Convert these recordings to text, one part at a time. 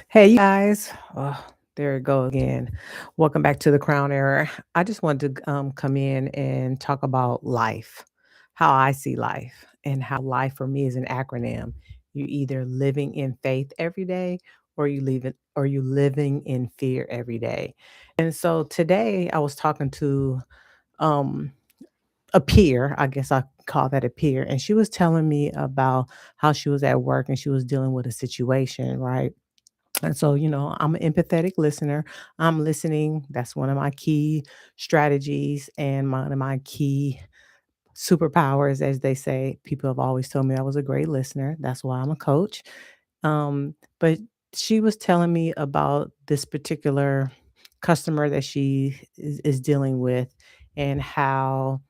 Hey, you guys. Oh, there it goes again. Welcome back to the Crown Era. I just wanted to come in and talk about life, how I see life, and how life for me is an acronym. You either living in faith every day, or you living in fear every day. And so today, I was talking to um, a peer. I guess I call that a peer, and she was telling me about how she was at work and she was dealing with a situation, right? And so, I'm an empathetic listener. I'm listening. That's one of my key strategies and one of my key superpowers, as they say. People have always told me I was a great listener. That's why I'm a coach. But she was telling me about this particular customer that she is dealing with and how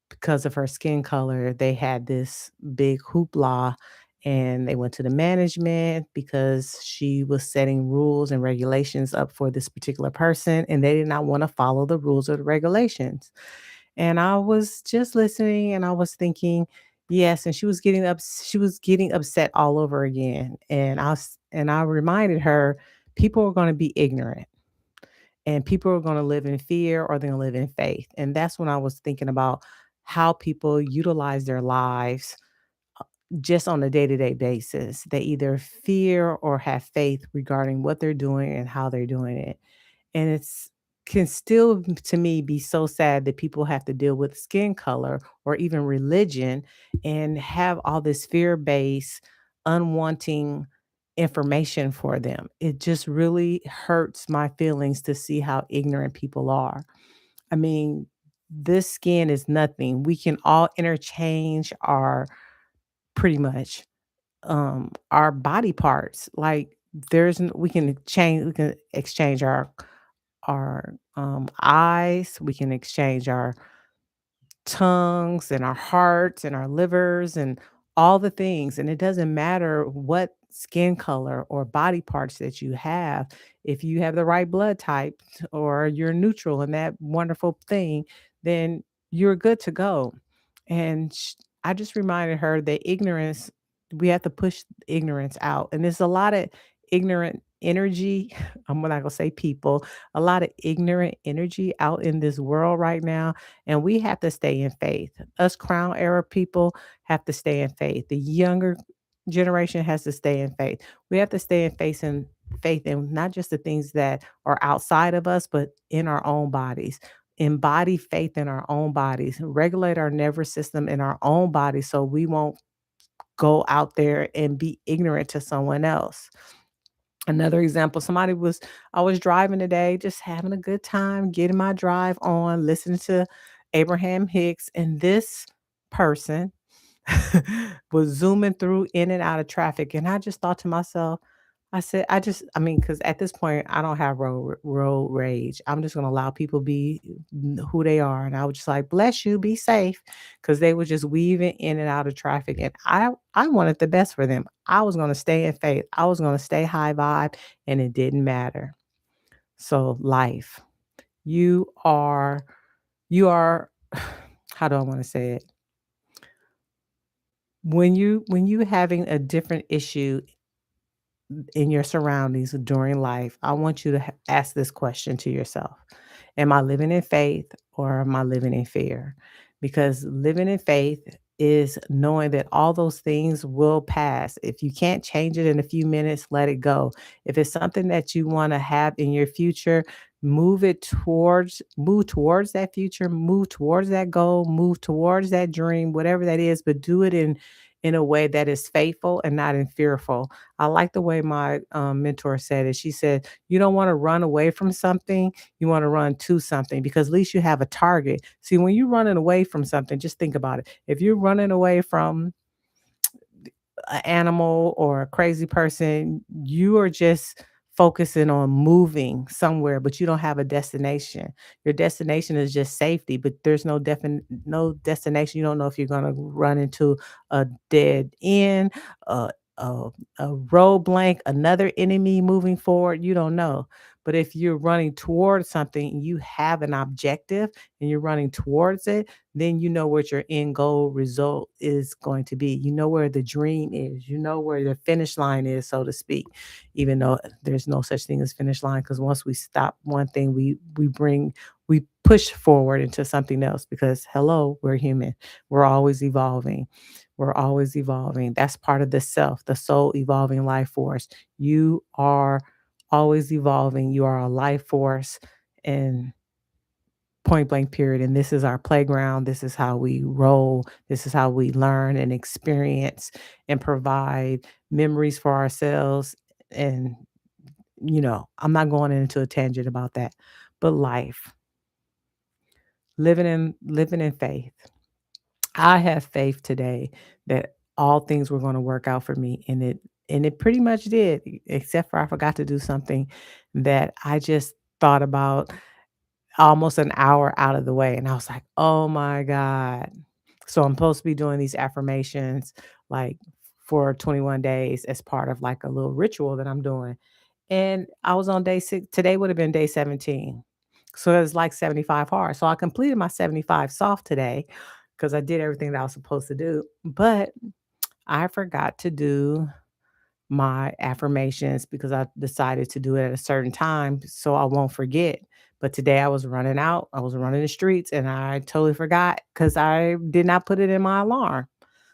because of her skin color, they had this big hoopla and they went to the management because she was setting rules and regulations up for this particular person and they did not want to follow the rules or the regulations. And I was just listening and I was thinking, yes, and she was getting upset all over again. And I reminded her people are going to be ignorant and people are going to live in fear or they're going to live in faith. And that's when I was thinking about how people utilize their lives just on a day-to-day basis. They either fear or have faith regarding what they're doing and how they're doing it. And it's can still to me be so sad that people have to deal with skin color or even religion and have all this fear-based unwanting information for them. It just really hurts my feelings to see how ignorant people are. I mean, this skin is nothing. We can all interchange our pretty much our body parts. Like we can exchange our eyes, we can exchange our tongues and our hearts and our livers and all the things. And it doesn't matter what skin color or body parts that you have. If you have the right blood type or you're neutral in that wonderful thing, then you're good to go. And I just reminded her that ignorance, we have to push ignorance out. And there's a lot of ignorant energy. I'm not going to say people, a lot of ignorant energy out in this world right now, and we have to stay in faith. Us crown era people have to stay in faith. The younger generation has to stay in faith. We have to stay in faith in not just the things that are outside of us, but in our own bodies. Embody faith in our own bodies, regulate our nervous system in our own bodies so we won't go out there and be ignorant to someone else. Another example, I was driving today, just having a good time, getting my drive on, listening to Abraham Hicks, and this person was zooming through in and out of traffic. And I just thought to myself, I mean, because at this point, I don't have road rage. I'm just going to allow people be who they are. And I was just like, bless you, be safe. Because they were just weaving in and out of traffic. And I wanted the best for them. I was going to stay in faith. I was going to stay high vibe, and it didn't matter. So, life, you are, you are, how do I want to say it? When you having a different issue in your surroundings during life, I want you to ask this question to yourself. Am I living in faith or am I living in fear? Because living in faith is knowing that all those things will pass. If you can't change it in a few minutes, let it go. If it's something that you want to have in your future, move towards that future, move towards that goal, move towards that dream, whatever that is, but do it in a way that is faithful and not in fearful. I like the way my mentor said it. She said, you don't want to run away from something, you want to run to something because at least you have a target. See, when you're running away from something, just think about it. If you're running away from an animal or a crazy person, you are just focusing on moving somewhere, but you don't have a destination. Your destination is just safety, but there's no destination. You don't know if you're going to run into a dead end, a road blank, another enemy moving forward, you don't know. But if you're running towards something and you have an objective and you're running towards it, then you know what your end goal result is going to be. You know where the dream is. You know where the finish line is, so to speak. Even though there's no such thing as finish line, because once we stop one thing, we push forward into something else. Because hello, we're human. We're always evolving. We're always evolving. That's part of the self, the soul evolving life force. You are always evolving. You are a life force and point blank period. And this is our playground. This is how we roll. This is how we learn and experience and provide memories for ourselves. And, I'm not going into a tangent about that, but life, living in faith. I have faith today that all things were gonna work out for me, and it pretty much did, except for I forgot to do something that I just thought about almost an hour out of the way, and I was like, "Oh my god." So I'm supposed to be doing these affirmations, like, for 21 days as part of, like, a little ritual that I'm doing, and I was on day 6. Today would have been day 17. So it's like 75 hard. So I completed my 75 soft today because I did everything that I was supposed to do. But I forgot to do my affirmations because I decided to do it at a certain time so I won't forget. But today I was running out, I was running the streets, and I totally forgot because I did not put it in my alarm.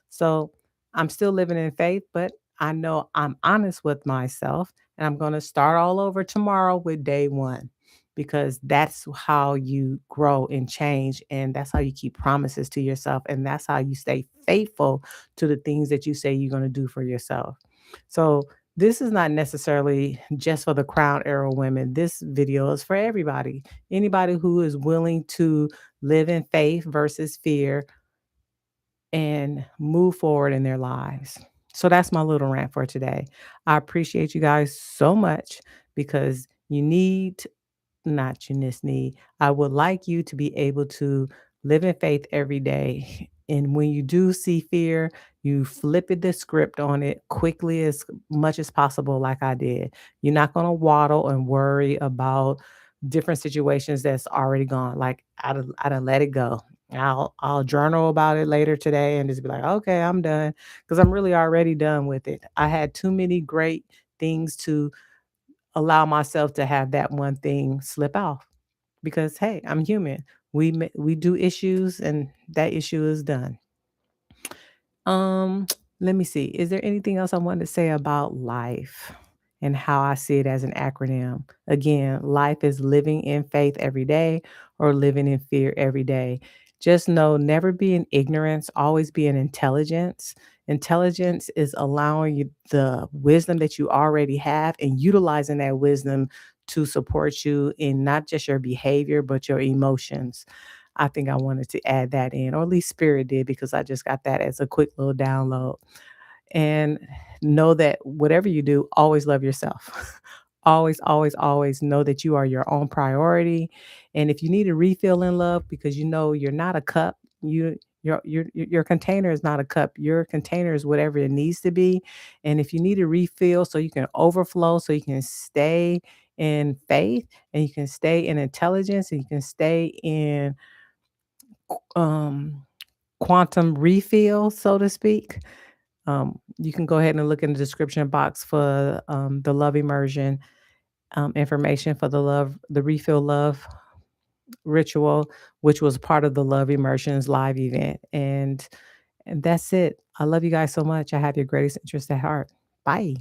So I'm still living in faith, but I know I'm honest with myself and I'm going to start all over tomorrow with day one because that's how you grow and change. And that's how you keep promises to yourself. And that's how you stay faithful to the things that you say you're going to do for yourself. So, this is not necessarily just for the Crown Era women. This video is for everybody. Anybody who is willing to live in faith versus fear and move forward in their lives. So that's my little rant for today. I appreciate you guys so much because you need not you just need. I would like you to be able to live in faith every day. And when you do see fear, you flip it the script on it quickly as much as possible, like I did. You're not going to waddle and worry about different situations that's already gone. Like I'd let it go. I'll journal about it later today and just be like, okay, I'm done because I'm really already done with it. I had too many great things to allow myself to have that one thing slip off because hey, I'm human. We do issues and that issue is done. Um, Let me see. Is there anything else I wanted to say about life and how I see it as an acronym? Again, life is living in faith every day or living in fear every day. Just know never be in ignorance, always be in intelligence. Intelligence is allowing you the wisdom that you already have and utilizing that wisdom to support you in not just your behavior, but your emotions. I think I wanted to add that in, or at least Spirit did, because I just got that as a quick little download. And know that whatever you do, always love yourself. Always, always, always know that you are your own priority. And if you need a refill in love because you know you're not a cup, your container is not a cup. Your container is whatever it needs to be. And if you need a refill so you can overflow, so you can stay in faith and you can stay in intelligence and you can stay in um quantum refill, so to speak. You can go ahead and look in the description box for the love immersion information for the refill love ritual, which was part of the love immersions live event. And that's it. I love you guys so much. I have your greatest interest at heart. Bye.